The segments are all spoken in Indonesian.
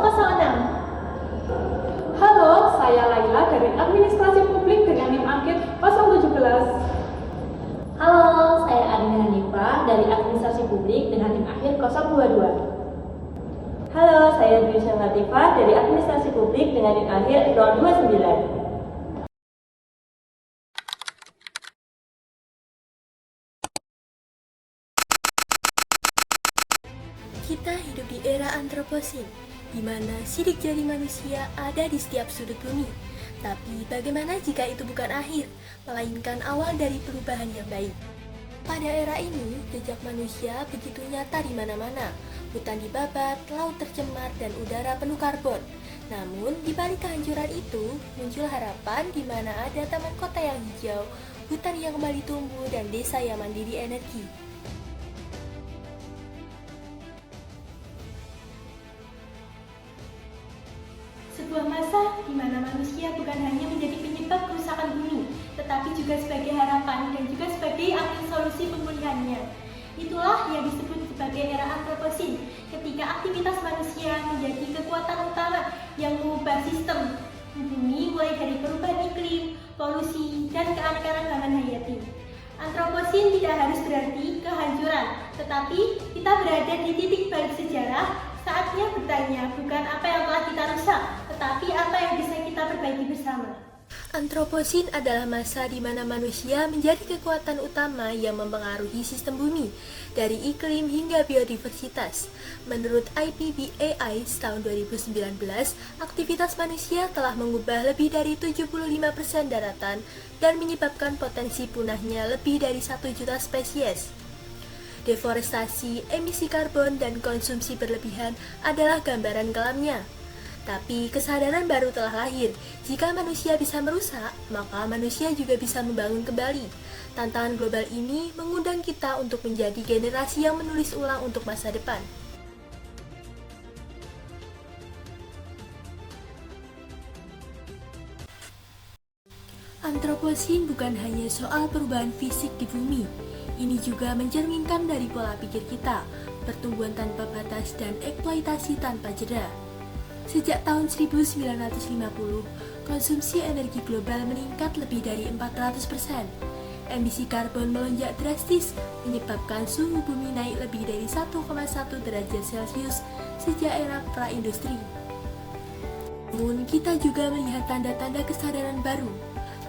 006. Halo, saya Laila dari Administrasi Publik dengan NIM Akhir 017. Halo, saya Adina Hanifah dari Administrasi Publik dengan NIM Akhir 022. Halo, saya Dwi Latifah dari Administrasi Publik dengan NIM Akhir 029. Kita hidup di era antroposin, di mana sidik jari manusia ada di setiap sudut bumi. Tapi bagaimana jika itu bukan akhir, melainkan awal dari perubahan yang baik? Pada era ini, jejak manusia begitu nyata di mana-mana. Hutan dibabat, laut tercemar, dan udara penuh karbon. Namun, di balik kehancuran itu, muncul harapan di mana ada taman kota yang hijau, hutan yang kembali tumbuh, dan desa yang mandiri energi. Sebuah masa di mana manusia bukan hanya menjadi penyebab kerusakan bumi, tetapi juga sebagai harapan dan juga sebagai angin solusi pemulihannya. Itulah yang disebut sebagai era antroposin, ketika aktivitas manusia menjadi kekuatan utama yang mengubah sistem bumi mulai dari perubahan iklim, polusi, dan keanekaragaman hayati. Antroposin tidak harus berarti kehancuran, tetapi kita berada di titik balik sejarah. Saatnya bertanya bukan apa yang telah kita rusak, tetapi apa yang bisa kita perbaiki bersama. Antroposin adalah masa di mana manusia menjadi kekuatan utama yang mempengaruhi sistem bumi, dari iklim hingga biodiversitas. Menurut IPBEI tahun 2019, aktivitas manusia telah mengubah lebih dari 75% daratan dan menyebabkan potensi punahnya lebih dari 1 juta spesies. Deforestasi, emisi karbon, dan konsumsi berlebihan adalah gambaran kelamnya. Tapi kesadaran baru telah lahir. Jika manusia bisa merusak, maka manusia juga bisa membangun kembali. Tantangan global ini mengundang kita untuk menjadi generasi yang menulis ulang untuk masa depan. Antroposin bukan hanya soal perubahan fisik di bumi. Ini juga mencerminkan dari pola pikir kita, pertumbuhan tanpa batas dan eksploitasi tanpa jeda. Sejak tahun 1950, konsumsi energi global meningkat lebih dari 400%. Emisi karbon melonjak drastis, menyebabkan suhu bumi naik lebih dari 1,1 derajat Celcius sejak era pra-industri. Namun, kita juga melihat tanda-tanda kesadaran baru.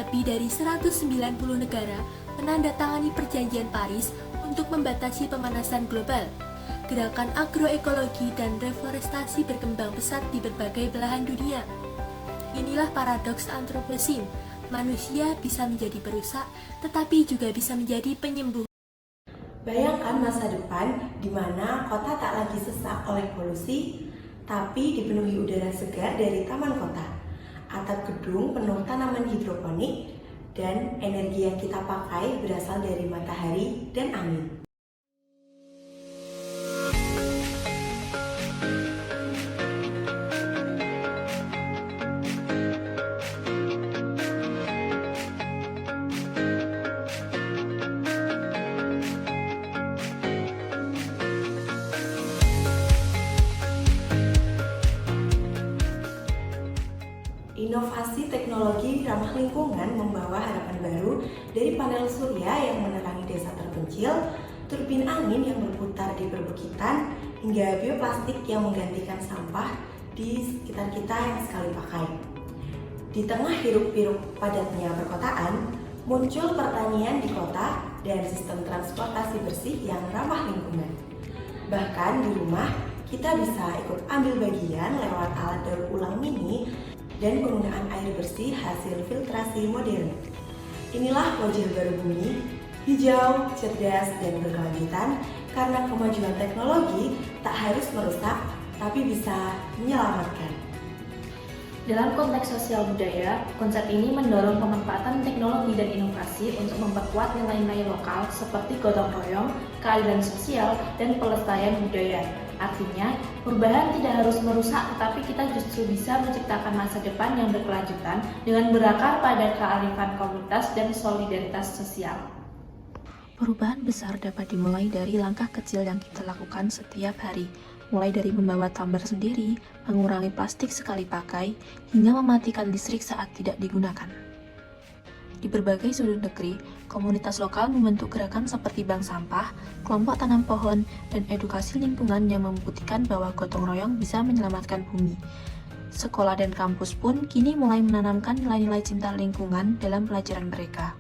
Lebih dari 190 negara menandatangani perjanjian Paris untuk membatasi pemanasan global. Gerakan agroekologi dan reforestasi berkembang pesat di berbagai belahan dunia. Inilah paradoks antroposin. Manusia bisa menjadi perusak, tetapi juga bisa menjadi penyembuh. Bayangkan masa depan di mana kota tak lagi sesak oleh polusi, tapi dipenuhi udara segar dari taman kota. Atap gedung penuh tanaman hidroponik, dan energi yang kita pakai berasal dari matahari dan angin. Inovasi teknologi ramah lingkungan membawa harapan baru dari panel surya yang menerangi desa terpencil, turbin angin yang berputar di perbukitan, hingga bioplastik yang menggantikan sampah di sekitar kita yang sekali pakai. Di tengah hiruk-pikuk padatnya perkotaan, muncul pertanian di kota dan sistem transportasi bersih yang ramah lingkungan. Bahkan di rumah, kita bisa ikut ambil bagian lewat alat daur ulang mini dan penggunaan air bersih hasil filtrasi modern. Inilah wajah baru bumi, hijau, cerdas, dan berkelanjutan karena kemajuan teknologi tak harus merusak, tapi bisa menyelamatkan. Dalam konteks sosial budaya, konsep ini mendorong pemanfaatan teknologi dan inovasi untuk memperkuat nilai-nilai lokal seperti gotong royong, keadilan sosial, dan pelestarian budaya. Artinya, perubahan tidak harus merusak, tetapi kita justru bisa menciptakan masa depan yang berkelanjutan dengan berakar pada kearifan komunitas dan solidaritas sosial. Perubahan besar dapat dimulai dari langkah kecil yang kita lakukan setiap hari, mulai dari membawa tumbler sendiri, mengurangi plastik sekali pakai, hingga mematikan listrik saat tidak digunakan. Di berbagai sudut negeri, komunitas lokal membentuk gerakan seperti bank sampah, kelompok tanam pohon, dan edukasi lingkungan yang membuktikan bahwa gotong royong bisa menyelamatkan bumi. Sekolah dan kampus pun kini mulai menanamkan nilai-nilai cinta lingkungan dalam pelajaran mereka.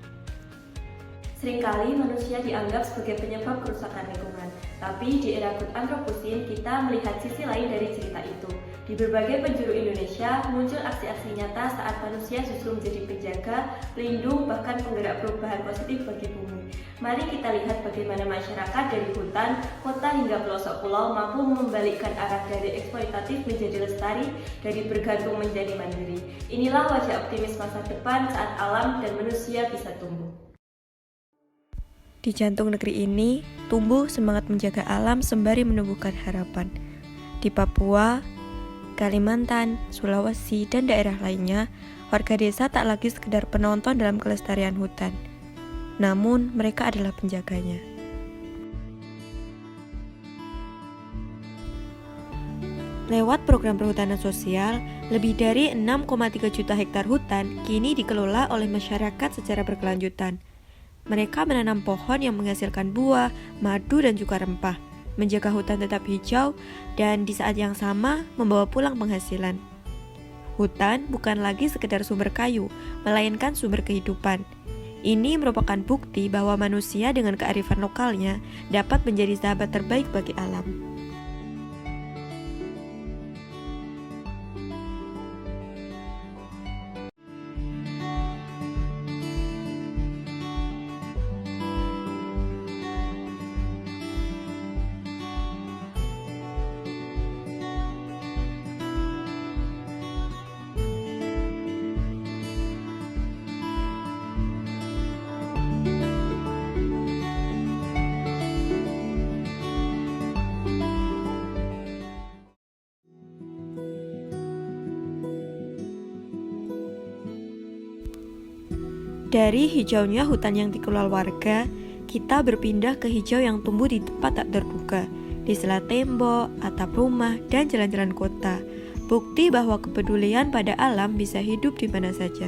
Seringkali manusia dianggap sebagai penyebab kerusakan lingkungan, tapi di era good anthropocene kita melihat sisi lain dari cerita itu. Di berbagai penjuru Indonesia muncul aksi-aksi nyata saat manusia justru menjadi penjaga, pelindung, bahkan penggerak perubahan positif bagi bumi. Mari kita lihat bagaimana masyarakat dari hutan, kota hingga pelosok pulau mampu membalikkan arah dari eksploitatif menjadi lestari, dari bergantung menjadi mandiri. Inilah wajah optimis masa depan saat alam dan manusia bisa tumbuh. Di jantung negeri ini, tumbuh semangat menjaga alam sembari menumbuhkan harapan. Di Papua, Kalimantan, Sulawesi, dan daerah lainnya, warga desa tak lagi sekedar penonton dalam kelestarian hutan. Namun, mereka adalah penjaganya. Lewat program perhutanan sosial, lebih dari 6,3 juta hektar hutan kini dikelola oleh masyarakat secara berkelanjutan. Mereka menanam pohon yang menghasilkan buah, madu, dan juga rempah, menjaga hutan tetap hijau, dan di saat yang sama membawa pulang penghasilan. Hutan bukan lagi sekedar sumber kayu, melainkan sumber kehidupan. Ini merupakan bukti bahwa manusia dengan kearifan lokalnya dapat menjadi sahabat terbaik bagi alam. Dari hijaunya hutan yang dikelola warga, kita berpindah ke hijau yang tumbuh di tempat tak terduga, di sela tembok, atap rumah, dan jalan-jalan kota. Bukti bahwa kepedulian pada alam bisa hidup di mana saja.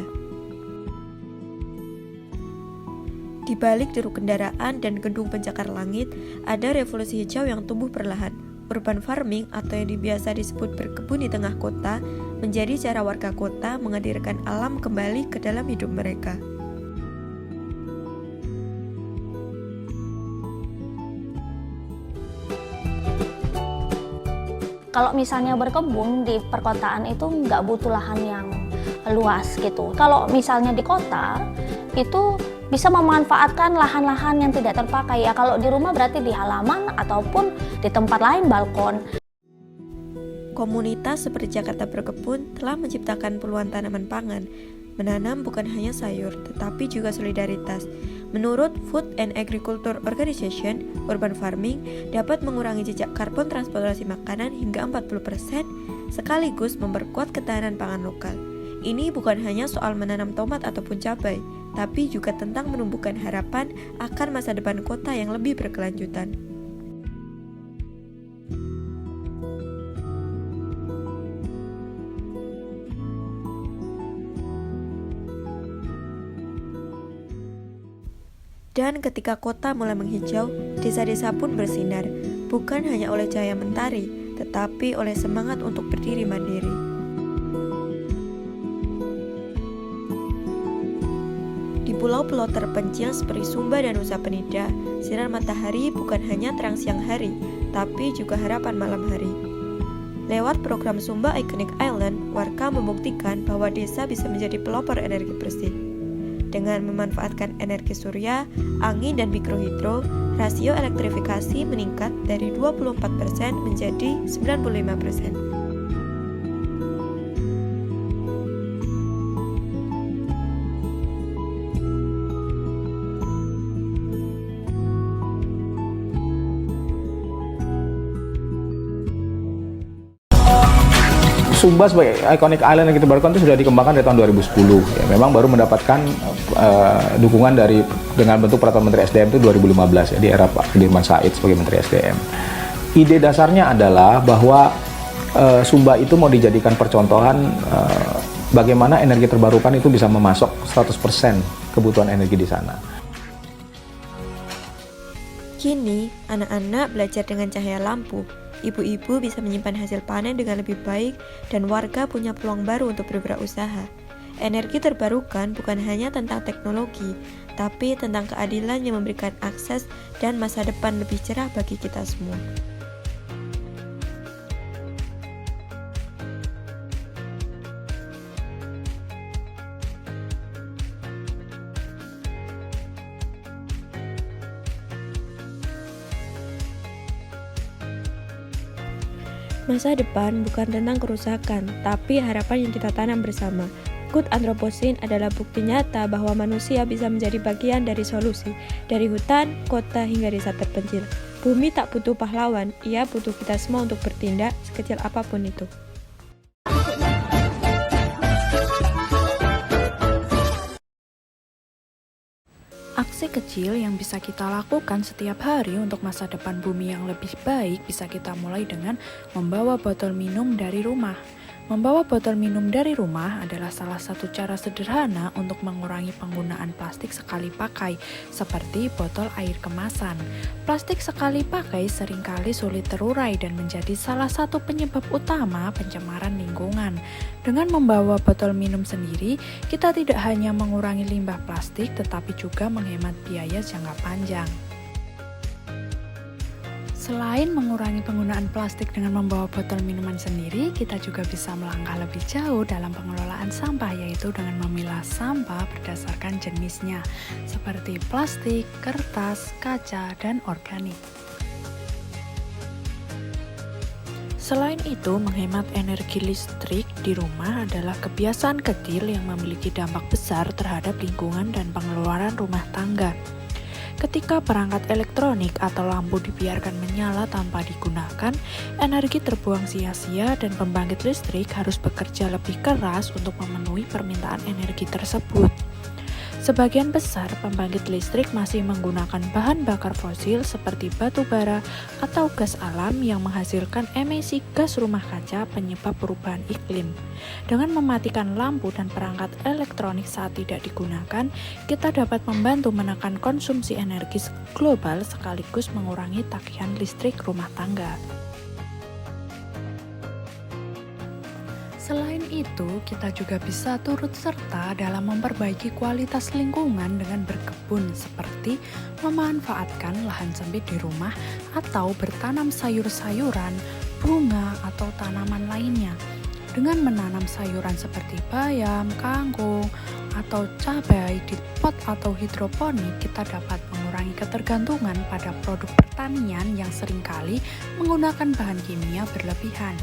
Di balik deru kendaraan dan gedung pencakar langit, ada revolusi hijau yang tumbuh perlahan. Urban farming atau yang biasa disebut berkebun di tengah kota menjadi cara warga kota menghadirkan alam kembali ke dalam hidup mereka. Kalau misalnya berkebun di perkotaan itu nggak butuh lahan yang luas gitu. Kalau misalnya di kota itu bisa memanfaatkan lahan-lahan yang tidak terpakai ya. Kalau di rumah berarti di halaman ataupun di tempat lain balkon. Komunitas seperti Jakarta Berkebun telah menciptakan puluhan tanaman pangan. Menanam bukan hanya sayur, tetapi juga solidaritas. Menurut Food and Agriculture Organization, urban farming dapat mengurangi jejak karbon transportasi makanan hingga 40%, sekaligus memperkuat ketahanan pangan lokal. Ini bukan hanya soal menanam tomat ataupun cabai, tapi juga tentang menumbuhkan harapan akan masa depan kota yang lebih berkelanjutan. Dan ketika kota mulai menghijau, desa-desa pun bersinar, bukan hanya oleh cahaya mentari, tetapi oleh semangat untuk berdiri mandiri. Di pulau-pulau terpencil seperti Sumba dan Nusa Penida, sinar matahari bukan hanya terang siang hari, tapi juga harapan malam hari. Lewat program Sumba Iconic Island, warga membuktikan bahwa desa bisa menjadi pelopor energi bersih. Dengan memanfaatkan energi surya, angin, dan mikrohidro, rasio elektrifikasi meningkat dari 24% menjadi 95%. Sumba sebagai iconic island yang kita barukan itu sudah dikembangkan dari tahun 2010. Ya, memang baru mendapatkan dukungan dengan bentuk peraturan Menteri SDM itu 2015 ya, di era Pak Sudirman Said sebagai Menteri SDM. ide dasarnya adalah bahwa Sumba itu mau dijadikan percontohan bagaimana energi terbarukan itu bisa memasok 100% kebutuhan energi di sana. Kini, anak-anak belajar dengan cahaya lampu. Ibu-ibu bisa menyimpan hasil panen dengan lebih baik dan warga punya peluang baru untuk berwirausaha. Energi terbarukan bukan hanya tentang teknologi, tapi tentang keadilan yang memberikan akses dan masa depan lebih cerah bagi kita semua. Masa depan bukan tentang kerusakan, tapi harapan yang kita tanam bersama. Kut Anthropocene adalah bukti nyata bahwa manusia bisa menjadi bagian dari solusi, dari hutan, kota, hingga desa terpencil. Bumi tak butuh pahlawan, ia butuh kita semua untuk bertindak, sekecil apapun itu. Aksi kecil yang bisa kita lakukan setiap hari untuk masa depan bumi yang lebih baik bisa kita mulai dengan membawa botol minum dari rumah. Membawa botol minum dari rumah adalah salah satu cara sederhana untuk mengurangi penggunaan plastik sekali pakai, seperti botol air kemasan. Plastik sekali pakai seringkali sulit terurai dan menjadi salah satu penyebab utama pencemaran lingkungan. Dengan membawa botol minum sendiri, kita tidak hanya mengurangi limbah plastik, tetapi juga menghemat biaya jangka panjang. Selain mengurangi penggunaan plastik dengan membawa botol minuman sendiri, kita juga bisa melangkah lebih jauh dalam pengelolaan sampah, yaitu dengan memilah sampah berdasarkan jenisnya, seperti plastik, kertas, kaca, dan organik. Selain itu, menghemat energi listrik di rumah adalah kebiasaan kecil yang memiliki dampak besar terhadap lingkungan dan pengeluaran rumah tangga. Ketika perangkat elektronik atau lampu dibiarkan menyala tanpa digunakan, energi terbuang sia-sia dan pembangkit listrik harus bekerja lebih keras untuk memenuhi permintaan energi tersebut. Sebagian besar pembangkit listrik masih menggunakan bahan bakar fosil seperti batu bara atau gas alam yang menghasilkan emisi gas rumah kaca penyebab perubahan iklim. Dengan mematikan lampu dan perangkat elektronik saat tidak digunakan, kita dapat membantu menekan konsumsi energi global sekaligus mengurangi tagihan listrik rumah tangga. Selain itu, kita juga bisa turut serta dalam memperbaiki kualitas lingkungan dengan berkebun, seperti memanfaatkan lahan sempit di rumah atau bertanam sayur-sayuran, bunga, atau tanaman lainnya. Dengan menanam sayuran seperti bayam, kangkung, atau cabai di pot atau hidroponik, kita dapat mengurangi ketergantungan pada produk pertanian yang seringkali menggunakan bahan kimia berlebihan.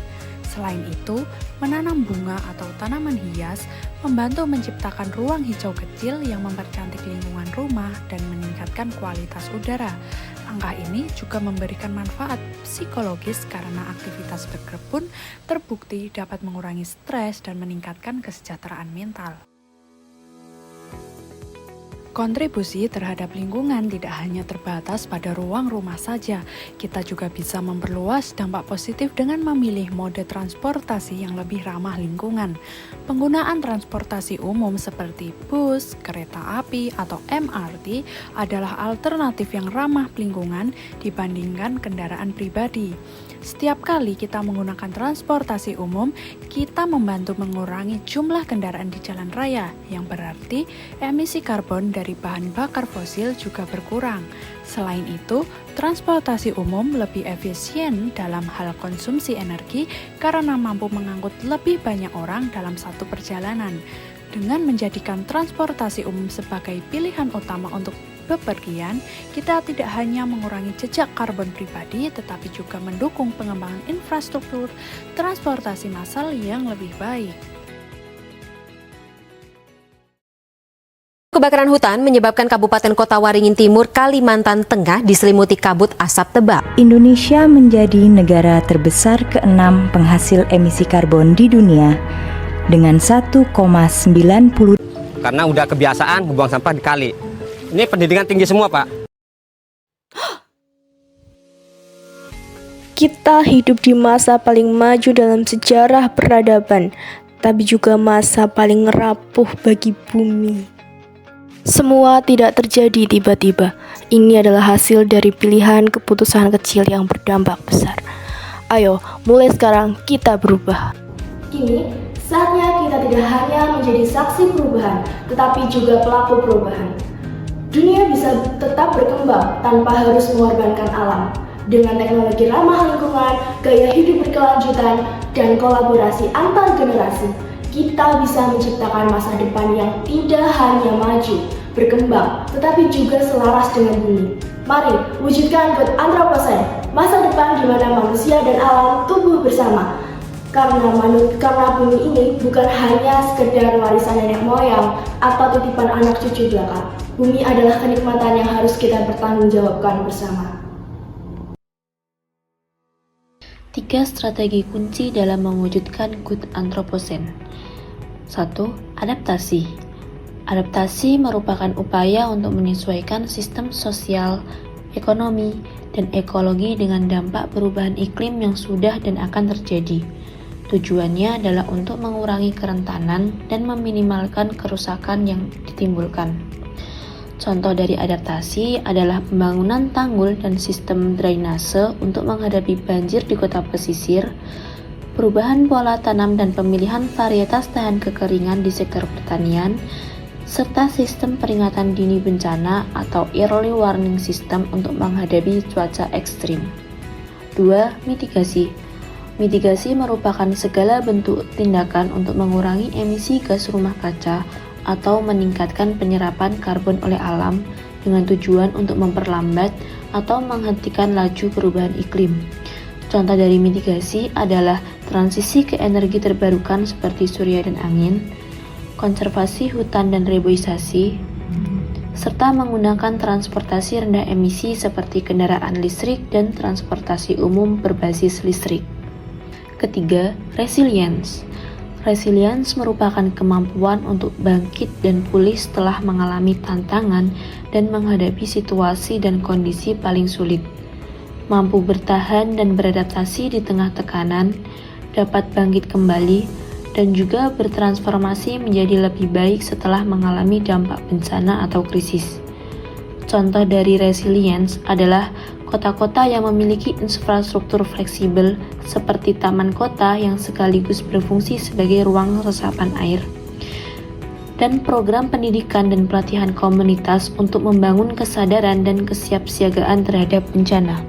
Selain itu, menanam bunga atau tanaman hias membantu menciptakan ruang hijau kecil yang mempercantik lingkungan rumah dan meningkatkan kualitas udara. Langkah ini juga memberikan manfaat psikologis karena aktivitas berkebun terbukti dapat mengurangi stres dan meningkatkan kesejahteraan mental. Kontribusi terhadap lingkungan tidak hanya terbatas pada ruang rumah saja. Kita juga bisa memperluas dampak positif dengan memilih mode transportasi yang lebih ramah lingkungan. Penggunaan transportasi umum seperti bus, kereta api, atau MRT adalah alternatif yang ramah lingkungan dibandingkan kendaraan pribadi. Setiap kali kita menggunakan transportasi umum, kita membantu mengurangi jumlah kendaraan di jalan raya, yang berarti emisi karbon dari bahan bakar fosil juga berkurang. Selain itu, transportasi umum lebih efisien dalam hal konsumsi energi karena mampu mengangkut lebih banyak orang dalam satu perjalanan. Dengan menjadikan transportasi umum sebagai pilihan utama untuk bepergian, kita tidak hanya mengurangi jejak karbon pribadi, tetapi juga mendukung pengembangan infrastruktur transportasi massal yang lebih baik. Kebakaran hutan menyebabkan Kabupaten Kota Waringin Timur, Kalimantan Tengah diselimuti kabut asap tebal. Indonesia menjadi negara terbesar ke-6 penghasil emisi karbon di dunia dengan 1,90. Karena udah kebiasaan buang sampah di kali. Ini pendidikan tinggi semua, Pak. Kita hidup di masa paling maju dalam sejarah peradaban, tapi juga masa paling rapuh bagi bumi. Semua tidak terjadi tiba-tiba. Ini adalah hasil dari pilihan keputusan kecil yang berdampak besar. Ayo, mulai sekarang kita berubah. Kini, saatnya kita tidak hanya menjadi saksi perubahan, tetapi juga pelaku perubahan. Dunia bisa tetap berkembang tanpa harus mengorbankan alam. Dengan teknologi ramah lingkungan, gaya hidup berkelanjutan, dan kolaborasi antar generasi, kita bisa menciptakan masa depan yang tidak hanya maju, berkembang, tetapi juga selaras dengan bumi. Mari wujudkan Good Anthropocene, masa depan di mana manusia dan alam tumbuh bersama. Karena bumi ini bukan hanya sekedar warisan nenek moyang atau titipan anak cucu belaka. Bumi adalah kenikmatan yang harus kita bertanggungjawabkan bersama. 3 strategi kunci dalam mewujudkan Good Anthropocene. 1. Adaptasi. Adaptasi merupakan upaya untuk menyesuaikan sistem sosial, ekonomi, dan ekologi dengan dampak perubahan iklim yang sudah dan akan terjadi. Tujuannya adalah untuk mengurangi kerentanan dan meminimalkan kerusakan yang ditimbulkan. Contoh dari adaptasi adalah pembangunan tanggul dan sistem drainase untuk menghadapi banjir di kota pesisir, perubahan pola tanam dan pemilihan varietas tahan kekeringan di sektor pertanian, serta sistem peringatan dini bencana atau early warning system untuk menghadapi cuaca ekstrim. 2. Mitigasi. Mitigasi merupakan segala bentuk tindakan untuk mengurangi emisi gas rumah kaca atau meningkatkan penyerapan karbon oleh alam dengan tujuan untuk memperlambat atau menghentikan laju perubahan iklim. Contoh dari mitigasi adalah transisi ke energi terbarukan seperti surya dan angin, konservasi hutan dan reboisasi, serta menggunakan transportasi rendah emisi seperti kendaraan listrik dan transportasi umum berbasis listrik. Ketiga, resilience. Resilience merupakan kemampuan untuk bangkit dan pulih setelah mengalami tantangan dan menghadapi situasi dan kondisi paling sulit. Mampu bertahan dan beradaptasi di tengah tekanan, dapat bangkit kembali, dan juga bertransformasi menjadi lebih baik setelah mengalami dampak bencana atau krisis. Contoh dari resilience adalah kota-kota yang memiliki infrastruktur fleksibel seperti taman kota yang sekaligus berfungsi sebagai ruang resapan air, dan program pendidikan dan pelatihan komunitas untuk membangun kesadaran dan kesiapsiagaan terhadap bencana.